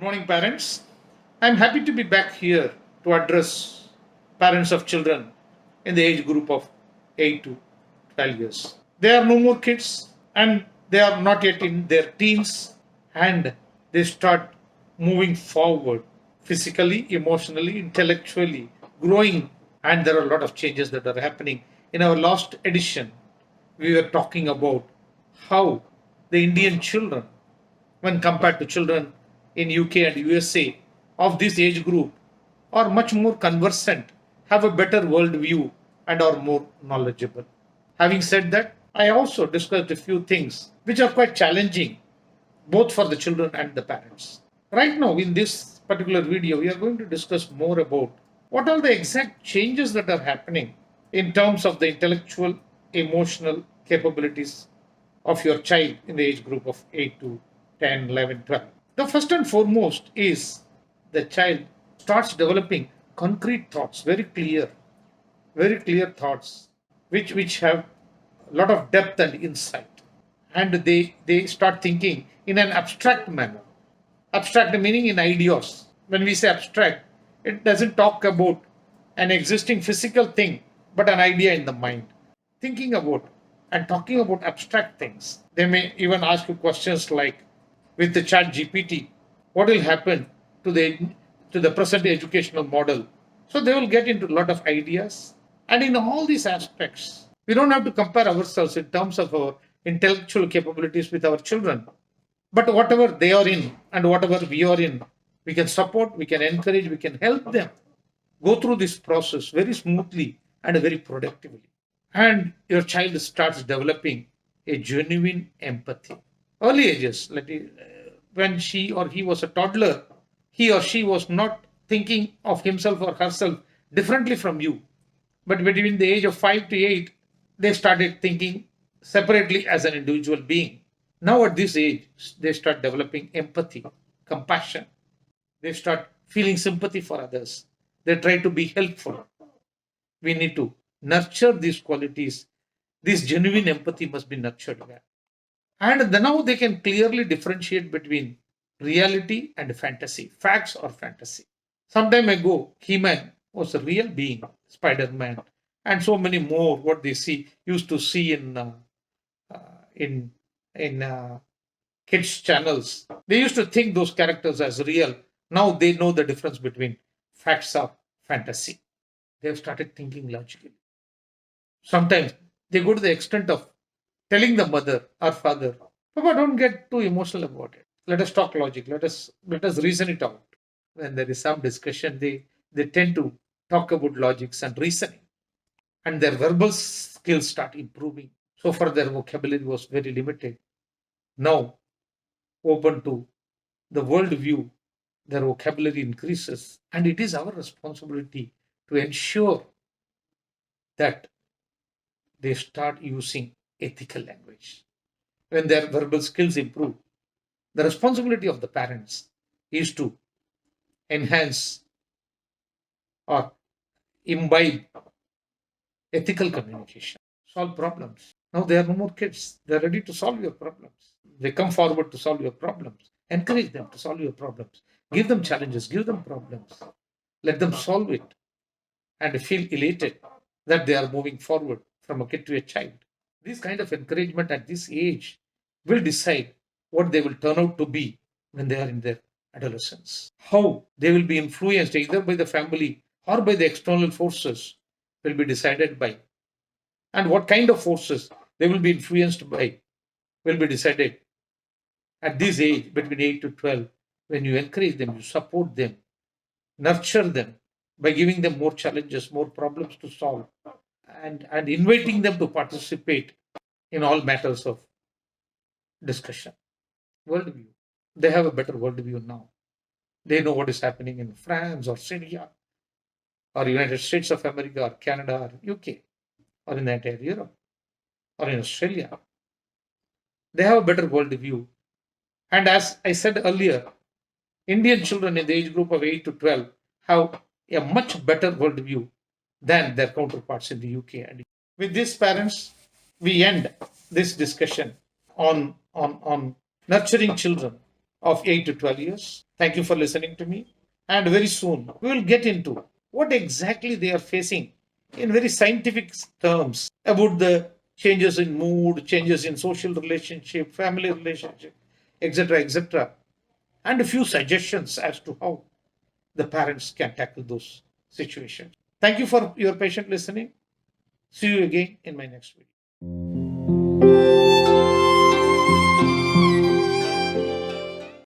morning, parents. I'm happy to be back here to address parents of children in the age group of 8 to 12 years. They are no more kids and they are not yet in their teens, and they start moving forward physically, emotionally, intellectually, growing, and there are a lot of changes that are happening. In our last edition, we were talking about how the Indian children, when compared to children in UK and USA of this age group, are much more conversant, have a better worldview, and are more knowledgeable. Having said that, I also discussed a few things which are quite challenging both for the children and the parents. Right now, in this particular video, we are going to discuss more about what are the exact changes that are happening in terms of the intellectual, emotional capabilities of your child in the age group of 8 to 10, 11, 12. The first and foremost is the child starts developing concrete thoughts, very clear thoughts, which have a lot of depth and insight. And they start thinking in an abstract manner. Abstract meaning in ideas. When we say abstract, it doesn't talk about an existing physical thing, but an idea in the mind. Thinking about and talking about abstract things. They may even ask you questions like, with the chat GPT, what will happen to the present educational model? So they will get into a lot of ideas. And in all these aspects, we don't have to compare ourselves in terms of our intellectual capabilities with our children. But whatever they are in and whatever we are in, we can support, we can encourage, we can help them go through this process very smoothly and very productively. And your child starts developing a genuine empathy. Early ages, when she or he was a toddler, he or she was not thinking of himself or herself differently from you. But between the age of 5 to 8, they started thinking separately as an individual being. Now, at this age, they start developing empathy, compassion. They start feeling sympathy for others. They try to be helpful. We need to nurture these qualities. This genuine empathy must be nurtured well. And then now they can clearly differentiate between reality and fantasy, facts or fantasy. Some time ago, He-Man was a real being, Spider-Man, and so many more. What they used to see uh, in in kids channels. They used to think those characters as real. Now they know the difference between facts or fantasy. They have started thinking logically. Sometimes they go to the extent of telling the mother or father, Papa, don't get too emotional about it. Let us talk logic. Let us reason it out. When there is some discussion, they tend to talk about logics and reasoning. And their verbal skills start improving. So far their vocabulary was very limited. Now open to the world view, their vocabulary increases. And it is our responsibility to ensure that they start using ethical language. When their verbal skills improve, the responsibility of the parents is to enhance or imbibe ethical communication, solve problems. Now they are no more kids. They are ready to solve your problems. They come forward to solve your problems. Encourage them to solve your problems. Give them challenges, give them problems. Let them solve it and feel elated that they are moving forward from a kid to a child. This kind of encouragement at this age will decide what they will turn out to be when they are in their adolescence. How they will be influenced either by the family or by the external forces will be decided by, and what kind of forces they will be influenced by will be decided at this age between 8 to 12. When you encourage them, you support them, nurture them by giving them more challenges, more problems to solve, and inviting them to participate in all matters of discussion. Worldview. They have a better worldview now. They know what is happening in France or Syria or United States of America or Canada or UK or in the entire Europe or in Australia. They have a better worldview. And as I said earlier, Indian children in the age group of 8 to 12 have a much better worldview than their counterparts in the UK. And with this, parents, we end this discussion on nurturing children of 8 to 12 years. Thank you for listening to me. And very soon we will get into what exactly they are facing in very scientific terms about the changes in mood, changes in social relationship, family relationship, etc., etc., and a few suggestions as to how the parents can tackle those situations. Thank you for your patient listening. See you again in my next video.